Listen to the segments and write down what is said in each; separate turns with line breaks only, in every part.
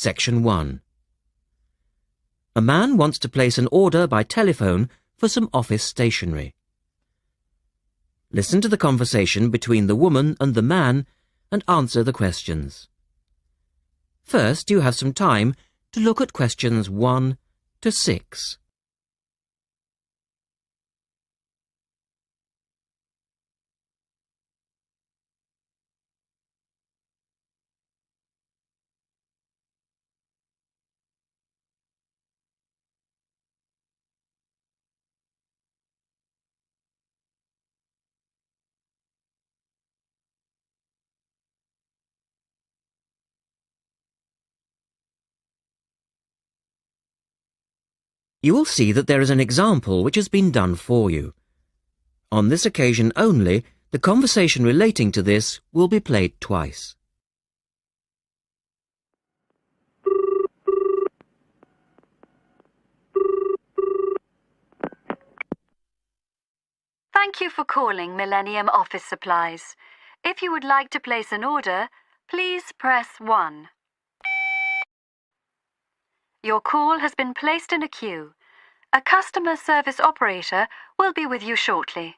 Section 1. A man wants to place an order by telephone for some office stationery. Listen to the conversation between the woman and the man and answer the questions. First, you have some time to look at questions 1 to 6. You will see that there is an example which has been done for you. On this occasion only, the conversation relating to this will be played twice.
Thank you for calling Millennium Office Supplies. If you would like to place an order, please press 1. Your call has been placed in a queue. A customer service operator will be with you shortly.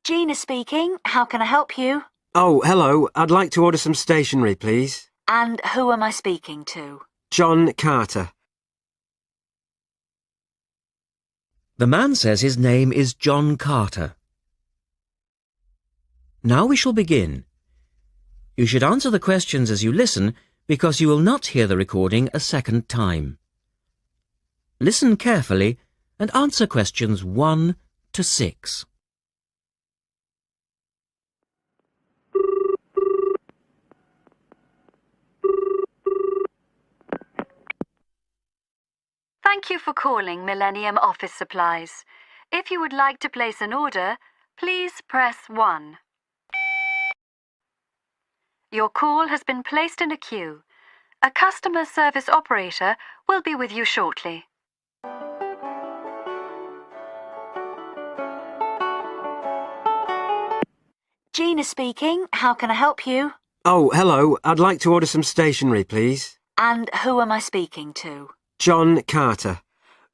Gina speaking. How can I help you?
Oh, hello. I'd like to order some stationery, please.
And who am I speaking to?
John Carter.
The man says his name is John Carter. Now we shall begin. You should answer the questions as you listen because you will not hear the recording a second time. Listen carefully and answer questions 1 to 6.
Thank you for calling Millennium Office Supplies. If you would like to place an order, please press 1. Your call has been placed in a queue. A customer service operator will be with you shortly.
Gina speaking. How can I help you?
Oh, hello. I'd like to order some stationery, please.
And who am I speaking to?
John Carter.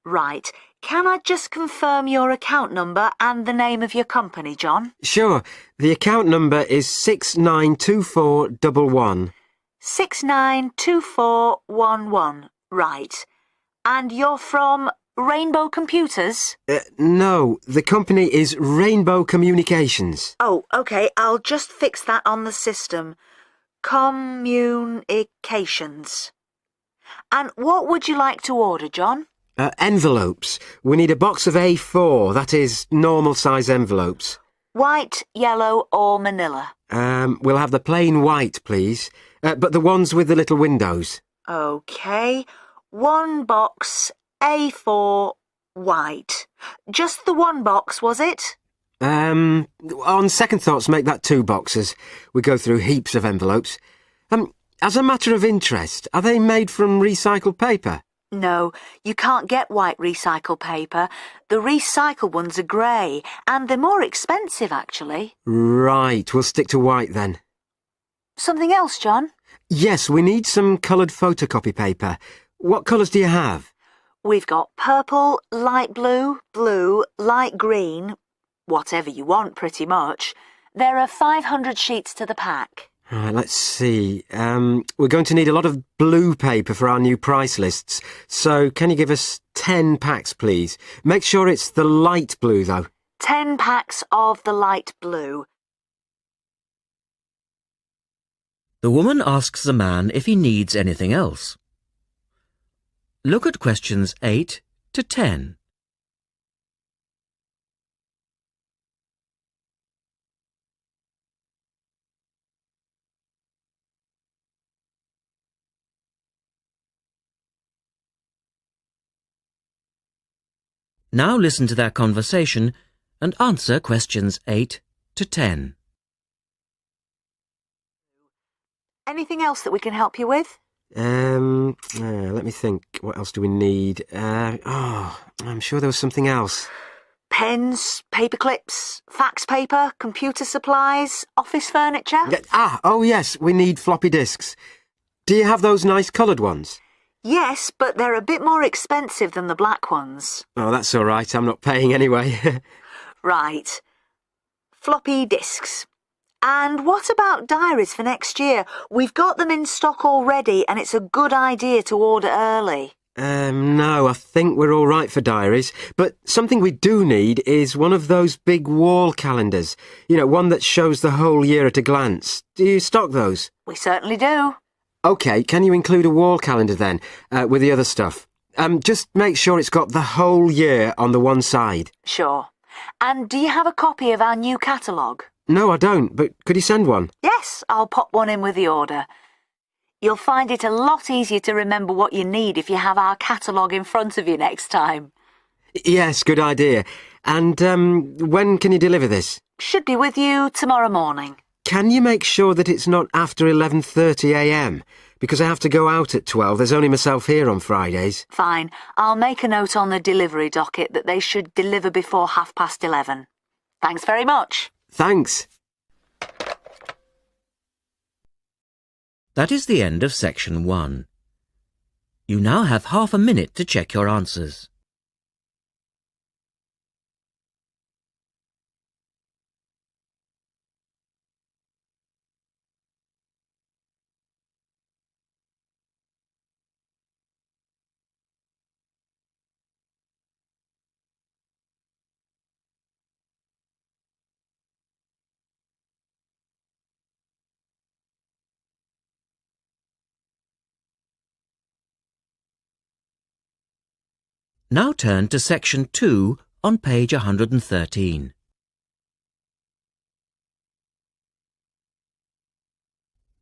Right. Can I just confirm your account number and the name of your company, John?
Sure. The account number is 692411.
692411. Right. And you're from Rainbow Computers?
No, the company is Rainbow Communications.
Oh, OK. I'll just fix that on the system. Communications. And what would you like to order, John?
Envelopes. We need a box of A4, that is, normal size envelopes.
White, yellow or manila?
We'll have the plain white, please. But the ones with the little windows.
OK. One box, A4, white. Just the one box, was it?
On second thoughts, make that 2 boxes. We go through heaps of envelopes. As a matter of interest, are they made from recycled paper?
No, you can't get white recycled paper. The recycled ones are grey, and they're more expensive, actually.
Right, we'll stick to white then.
Something else, John?
Yes, we need some coloured photocopy paper. What colours do you have?
We've got purple, light blue, blue, light green, whatever you want, pretty much. There are 500 sheets to the pack.
Right, let's see. We're going to need a lot of blue paper for our new price lists. So can you give us 10 packs, please? Make sure it's the light blue, though.
10 packs of the light blue.
The woman asks the man if he needs anything else. Look at questions 8 to 10. Now listen to their conversation and answer questions 8 to 10.
Anything else that we can help you with?
Let me think. What else do we need? I'm sure there was something else.
Pens, paper clips, fax paper, computer supplies, office furniture.
Oh yes, we need floppy disks. Do you have those nice coloured ones?
Yes, but they're a bit more expensive than the black ones.
Oh, that's all right. I'm not paying anyway.
Right. Floppy disks. And what about diaries for next year? We've got them in stock already, and it's a good idea to order early.
No, I think we're all right for diaries. But something we do need is one of those big wall calendars. You know, one that shows the whole year at a glance. Do you stock those?
We certainly do.
OK, can you include a wall calendar then, with the other stuff? Just make sure it's got the whole year on the one side.
Sure. And do you have a copy of our new catalogue?
No, I don't, but could you send one?
Yes, I'll pop one in with the order. You'll find it a lot easier to remember what you need if you have our catalogue in front of you next time.
Yes, good idea. And when can you deliver this?
Should be with you tomorrow morning.
Can you make sure that it's not after 11:30am? Because I have to go out at 12. There's only myself here on Fridays.
Fine. I'll make a note on the delivery docket that they should deliver before 11:30. Thanks very much.
Thanks.
That is the end of section 1. You now have half a minute to check your answers. Now turn to section 2 on page 113.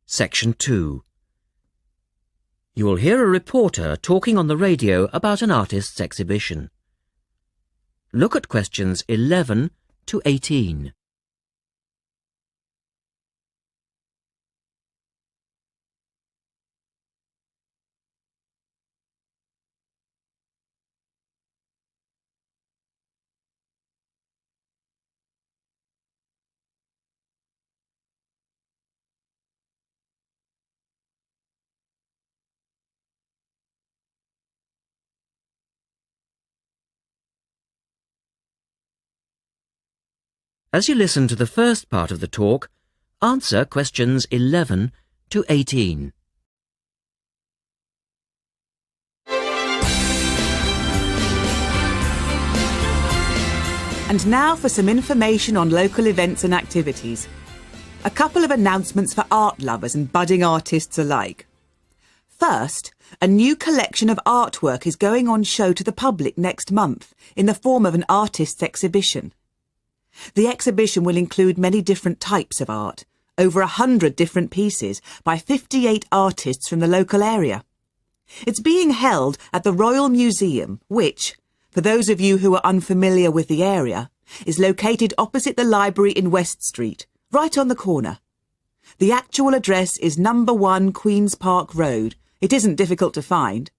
Section 2. You will hear a reporter talking on the radio about an artist's exhibition. Look at questions 11 to 18. As you listen to the first part of the talk, answer questions 11 to 18.
And now for some information on local events and activities. A couple of announcements for art lovers and budding artists alike. First, a new collection of artwork is going on show to the public next month in the form of an artist's exhibition. The exhibition will include many different types of art, over 100 different pieces by 58 artists from the local area. It's being held at the Royal Museum, which, for those of you who are unfamiliar with the area, is located opposite the library in West Street, right on the corner. The actual address is number 1 Queen's Park Road. It isn't difficult to find.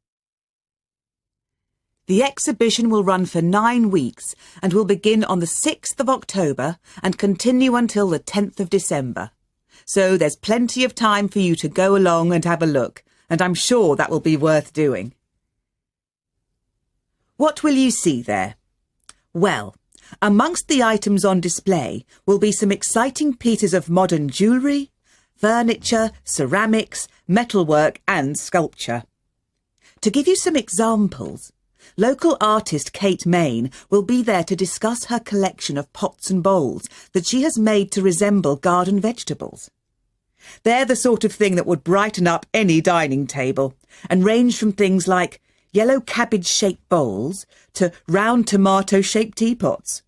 The exhibition will run for 9 weeks and will begin on the 6th of October and continue until the 10th of December. So there's plenty of time for you to go along and have a look, and I'm sure that will be worth doing. What will you see there? Well, amongst the items on display will be some exciting pieces of modern jewellery, furniture, ceramics, metalwork and sculpture. To give you some examples, local artist Kate Main will be there to discuss her collection of pots and bowls that she has made to resemble garden vegetables. They're the sort of thing that would brighten up any dining table and range from things like yellow cabbage-shaped bowls to round tomato-shaped teapots.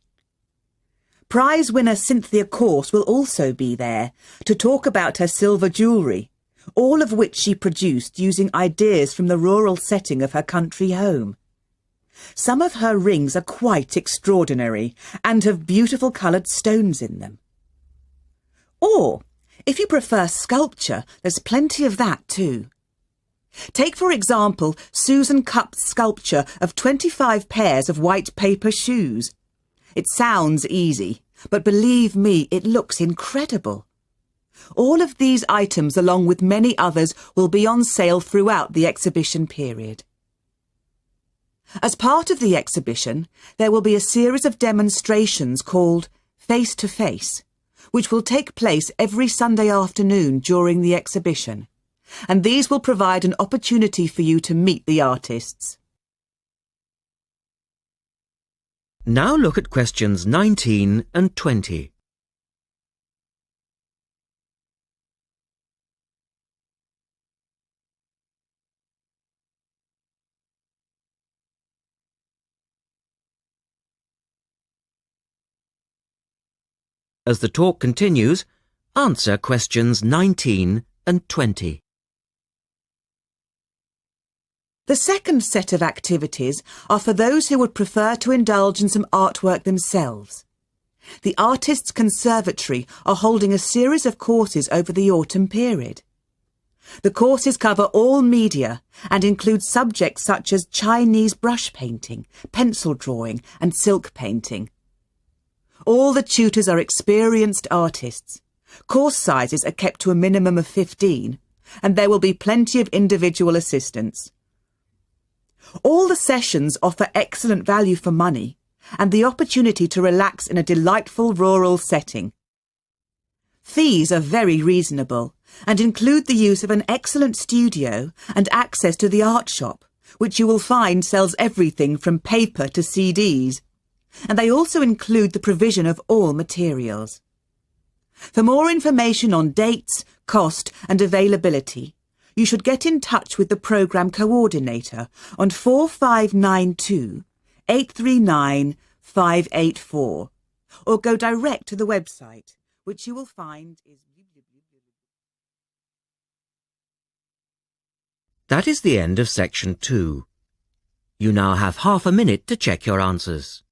Prize winner Cynthia Corse will also be there to talk about her silver jewellery, all of which she produced using ideas from the rural setting of her country home. Some of her rings are quite extraordinary and have beautiful coloured stones in them. Or, if you prefer sculpture, there's plenty of that too. Take, for example, Susan Cupp's sculpture of 25 pairs of white paper shoes. It sounds easy, but believe me, it looks incredible. All of these items, along with many others, will be on sale throughout the exhibition period. As part of the exhibition, there will be a series of demonstrations called Face to Face, which will take place every Sunday afternoon during the exhibition, and these will provide an opportunity for you to meet the artists.
Now look at questions 19 and 20. As the talk continues, answer questions 19 and 20.
The second set of activities are for those who would prefer to indulge in some artwork themselves. The Artists' Conservatory are holding a series of courses over the autumn period. The courses cover all media and include subjects such as Chinese brush painting, pencil drawing and silk painting. All the tutors are experienced artists. Course sizes are kept to a minimum of 15, and there will be plenty of individual assistance. All the sessions offer excellent value for money and the opportunity to relax in a delightful rural setting. Fees are very reasonable and include the use of an excellent studio and access to the art shop, which you will find sells everything from paper to CDs. And they also include the provision of all materials. For more information on dates, cost and availability, you should get in touch with the programme coordinator on 4592 839 584 or go direct to the website, which you will find is...
That is the end of section 2. You now have half a minute to check your answers.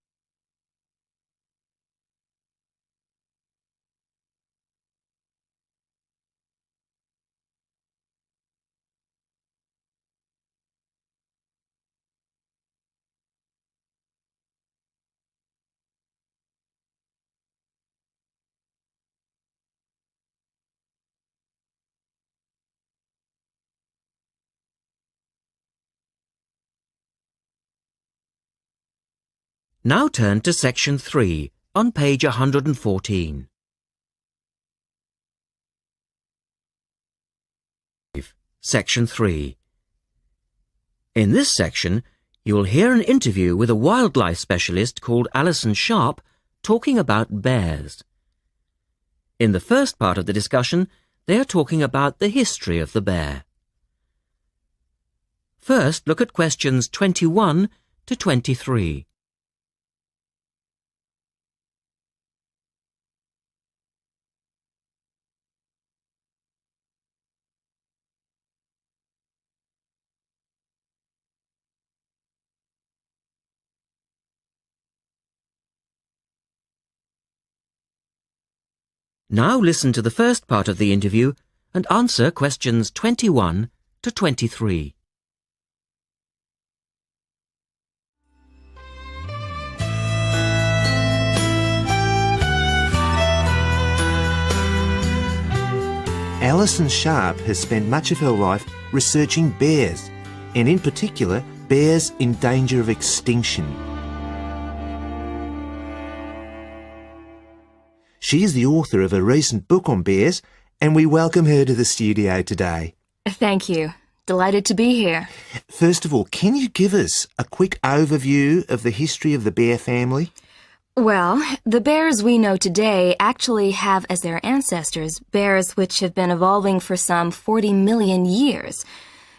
Now turn to section 3 on page 114. Section 3. In this section, you will hear an interview with a wildlife specialist called Alison Sharp talking about bears. In the first part of the discussion, they are talking about the history of the bear. First, look at questions 21 to 23. Now listen to the first part of the interview and answer questions 21 to 23.
Alison Sharp has spent much of her life researching bears, and in particular, bears in danger of extinction. She is the author of a recent book on bears, and we welcome her to the studio today.
Thank you. Delighted to be here.
First of all, can you give us a quick overview of the history of the bear family?
Well, the bears we know today actually have as their ancestors bears which have been evolving for some 40 million years.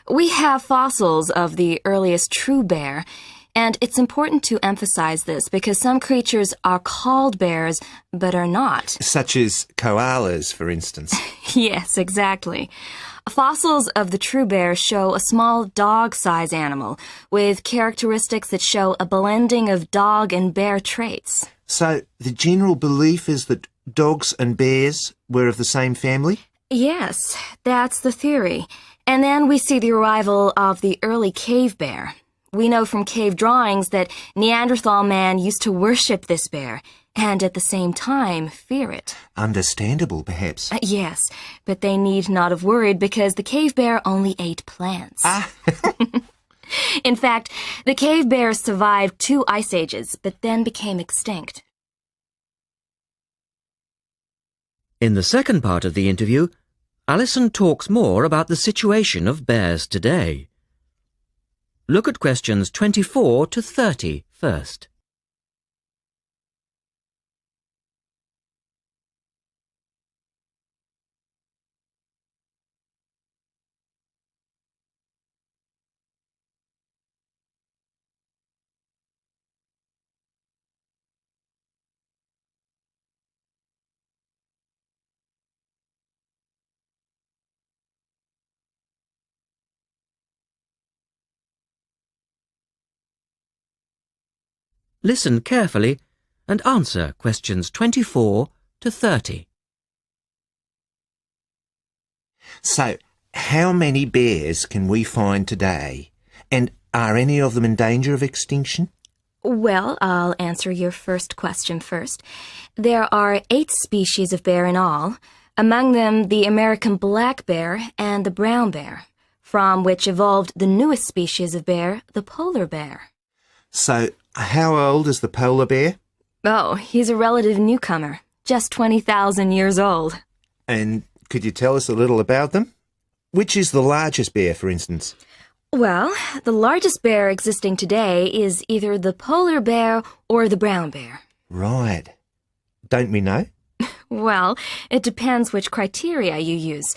We have fossils of the earliest true bear, and it's important to emphasize this because some creatures are called bears but are not.
Such as koalas, for instance.
Yes, exactly. Fossils of the true bear show a small dog-size animal with characteristics that show a blending of dog and bear traits.
So the general belief is that dogs and bears were of the same family?
Yes, that's the theory. And then we see the arrival of the early cave bear. We know from cave drawings that Neanderthal man used to worship this bear and at the same time fear it.
Understandable, perhaps.
Yes, but they need not have worried because the cave bear only ate plants. In fact, the cave bear survived 2 ice ages, but then became extinct.
In the second part of the interview, Alison talks more about the situation of bears today. Look at questions 24 to 30 first. Listen carefully and answer questions 24 to 30.
So, how many bears can we find today? And are any of them in danger of extinction?
Well, I'll answer your first question first. There are 8 species of bear in all, among them the American black bear and the brown bear, from which evolved the newest species of bear, the polar bear.
So, how old is the polar bear?
Oh, he's a relative newcomer, just 20,000 years old.
And could you tell us a little about them? Which is the largest bear, for instance?
Well, the largest bear existing today is either the polar bear or the brown bear.
Right. Don't we know?
Well, it depends which criteria you use.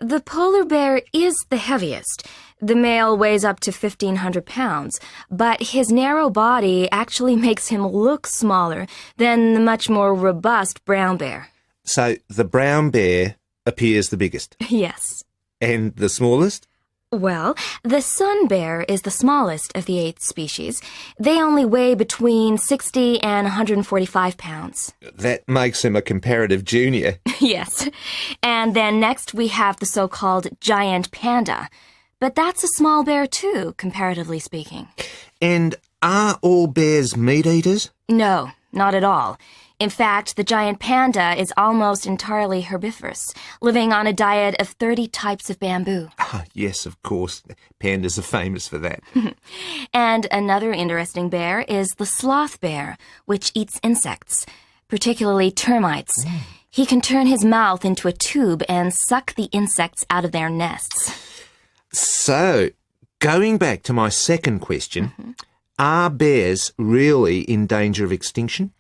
The polar bear is the heaviest. The male weighs up to 1,500 pounds, but his narrow body actually makes him look smaller than the much more robust brown bear.
So, the brown bear appears the biggest.
Yes.
And the smallest?
Well, the sun bear is the smallest of the 8 species. They only weigh between 60 and 145 pounds.
That makes him a comparative junior.
Yes. And then next we have the so-called giant panda. But that's a small bear too, comparatively speaking.
And are all bears meat eaters?
No, not at all. In fact, the giant panda is almost entirely herbivorous, living on a diet of 30 types of bamboo.
Ah, yes, of course. Pandas are famous for that.
And another interesting bear is the sloth bear, which eats insects, particularly termites. He can turn his mouth into a tube and suck the insects out of their nests.
So, going back to my second question, are bears really in danger of extinction?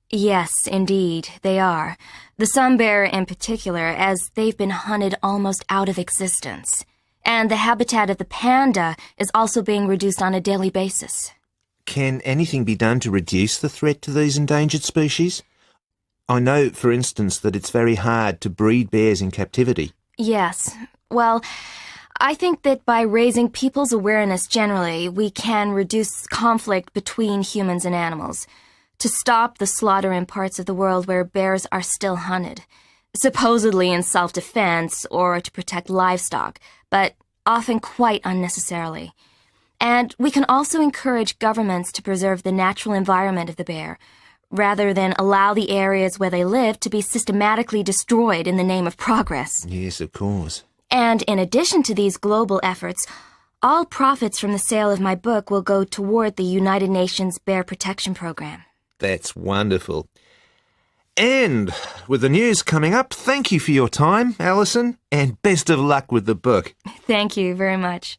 Yes, indeed, they are. The sun bear in particular, as they've been hunted almost out of existence. And the habitat of the panda is also being reduced on a daily basis.
Can anything be done to reduce the threat to these endangered species? I know, for instance, that it's very hard to breed bears in captivity.
Yes. Well, I think that by raising people's awareness generally, we can reduce conflict between humans and animals, to stop the slaughter in parts of the world where bears are still hunted, supposedly in self-defense or to protect livestock, but often quite unnecessarily. And we can also encourage governments to preserve the natural environment of the bear, rather than allow the areas where they live to be systematically destroyed in the name of progress.
Yes, of course.
And in addition to these global efforts, all profits from the sale of my book will go toward the United Nations Bear Protection Program.
That's wonderful. And with the news coming up, thank you for your time, Alison, and best of luck with the book.
Thank you very much.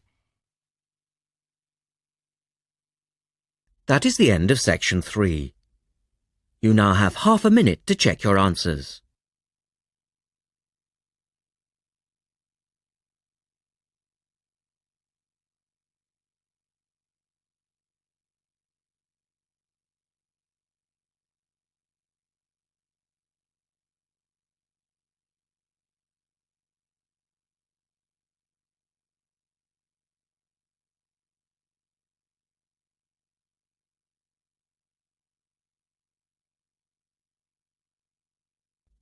That is the end of section 3. You now have half a minute to check your answers.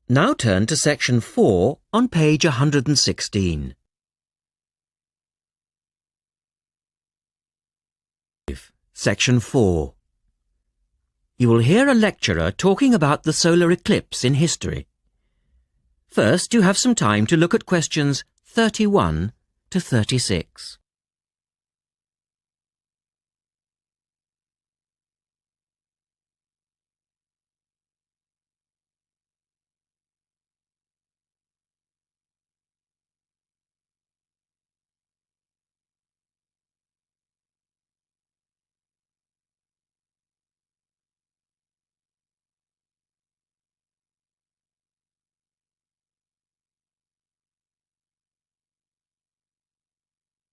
Now turn to section 4 on page 116. Section 4. You will hear a lecturer talking about the solar eclipse in history. First, you have some time to look at questions 31 to 36.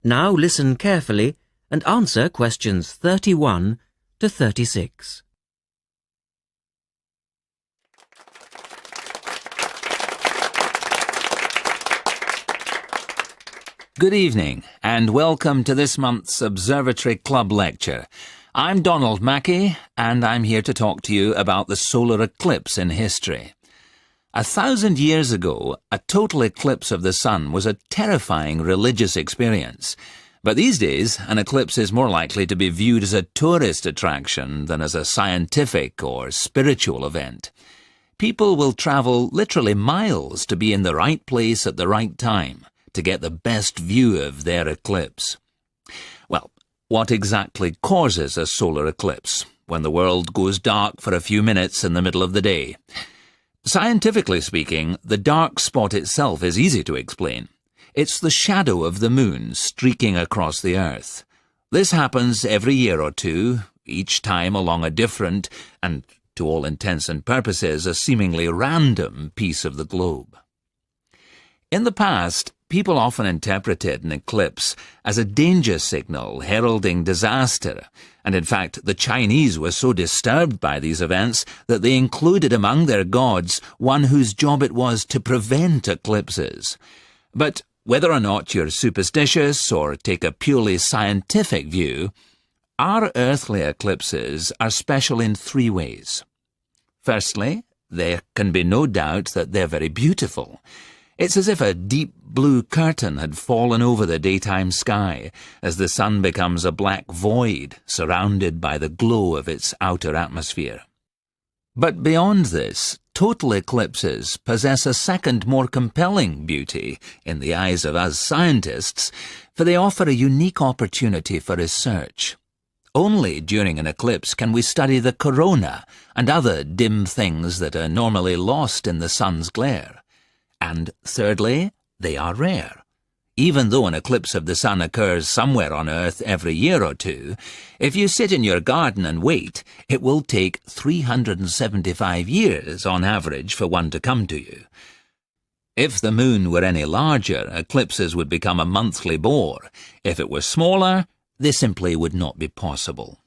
Now listen carefully and answer questions 31 to 36.
Good evening, and welcome to this month's Observatory Club lecture. I'm Donald Mackey, and I'm here to talk to you about the solar eclipse in history. 1,000 years ago, a total eclipse of the sun was a terrifying religious experience. But these days, an eclipse is more likely to be viewed as a tourist attraction than as a scientific or spiritual event. People will travel literally miles to be in the right place at the right time to get the best view of their eclipse. Well, what exactly causes a solar eclipse when the world goes dark for a few minutes in the middle of the day? Scientifically speaking, the dark spot itself is easy to explain. It's the shadow of the moon streaking across the Earth. This happens every year or two, each time along a different, and to all intents and purposes, a seemingly random piece of the globe. In the past, people often interpreted an eclipse as a danger signal heralding disaster, and in fact the Chinese were so disturbed by these events that they included among their gods one whose job it was to prevent eclipses. But whether or not you're superstitious or take a purely scientific view, our earthly eclipses are special in three ways. Firstly, there can be no doubt that they're very beautiful. It's as if a deep blue curtain had fallen over the daytime sky as the sun becomes a black void surrounded by the glow of its outer atmosphere. But beyond this, total eclipses possess a second, more compelling beauty in the eyes of us scientists, for they offer a unique opportunity for research. Only during an eclipse can we study the corona and other dim things that are normally lost in the sun's glare. And thirdly, they are rare. Even though an eclipse of the sun occurs somewhere on Earth every year or two, if you sit in your garden and wait, it will take 375 years on average for one to come to you. If the moon were any larger, eclipses would become a monthly bore. If it were smaller, they simply would not be possible.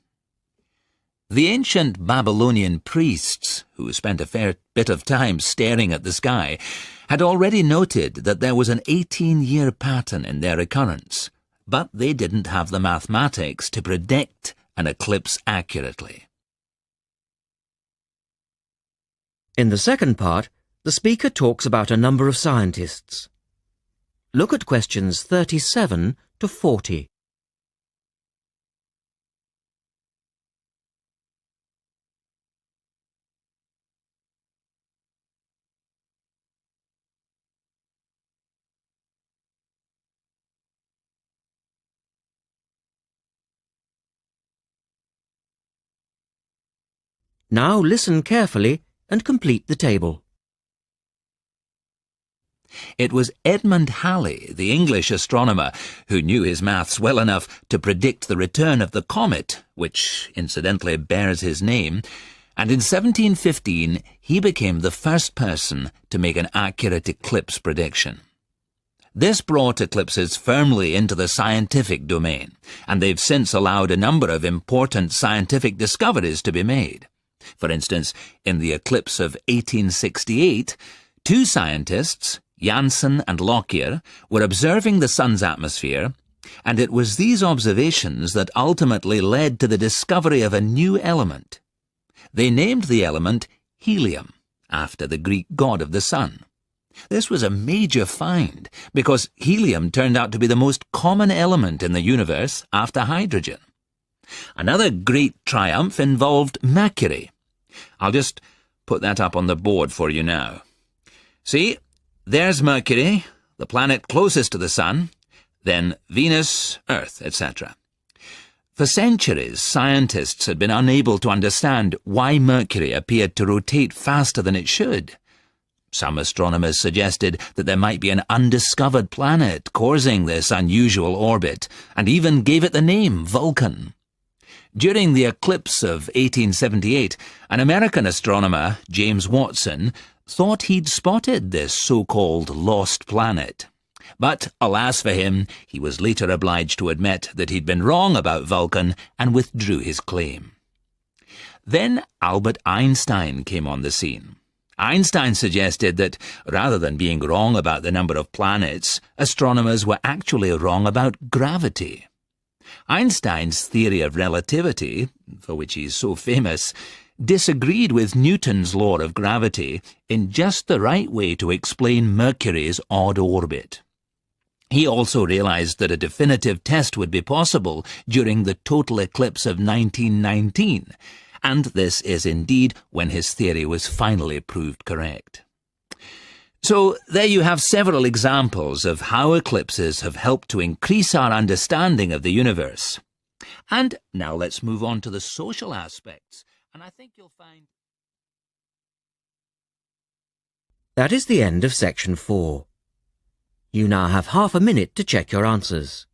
The ancient Babylonian priests, who spent a fair bit of time staring at the sky, had already noted that there was an 18-year pattern in their occurrence, but they didn't have the mathematics to predict an eclipse accurately.
In the second part, the speaker talks about a number of scientists. Look at questions 37 to 40. Now listen carefully and complete the table.
It was Edmund Halley, the English astronomer, who knew his maths well enough to predict the return of the comet, which incidentally bears his name, and in 1715 he became the first person to make an accurate eclipse prediction. This brought eclipses firmly into the scientific domain, and they've since allowed a number of important scientific discoveries to be made. For instance, in the eclipse of 1868, two scientists, Janssen and Lockyer, were observing the sun's atmosphere, and it was these observations that ultimately led to the discovery of a new element. They named the element helium, after the Greek god of the sun. This was a major find, because helium turned out to be the most common element in the universe after hydrogen. Another great triumph involved Mercury. I'll just put that up on the board for you now. See, there's Mercury, the planet closest to the Sun, then Venus, Earth, etc. For centuries, scientists had been unable to understand why Mercury appeared to rotate faster than it should. Some astronomers suggested that there might be an undiscovered planet causing this unusual orbit, and even gave it the name Vulcan. During the eclipse of 1878, an American astronomer, James Watson, thought he'd spotted this so-called lost planet. But, alas for him, he was later obliged to admit that he'd been wrong about Vulcan and withdrew his claim. Then Albert Einstein came on the scene. Einstein suggested that, rather than being wrong about the number of planets, astronomers were actually wrong about gravity. Einstein's theory of relativity, for which he's so famous, disagreed with Newton's law of gravity in just the right way to explain Mercury's odd orbit. He also realized that a definitive test would be possible during the total eclipse of 1919, and this is indeed when his theory was finally proved correct. So there you have several examples of how eclipses have helped to increase our understanding of the universe. And now let's move on to the social aspects, and I think you'll find...
That is the end of section 4. You now have half a minute to check your answers.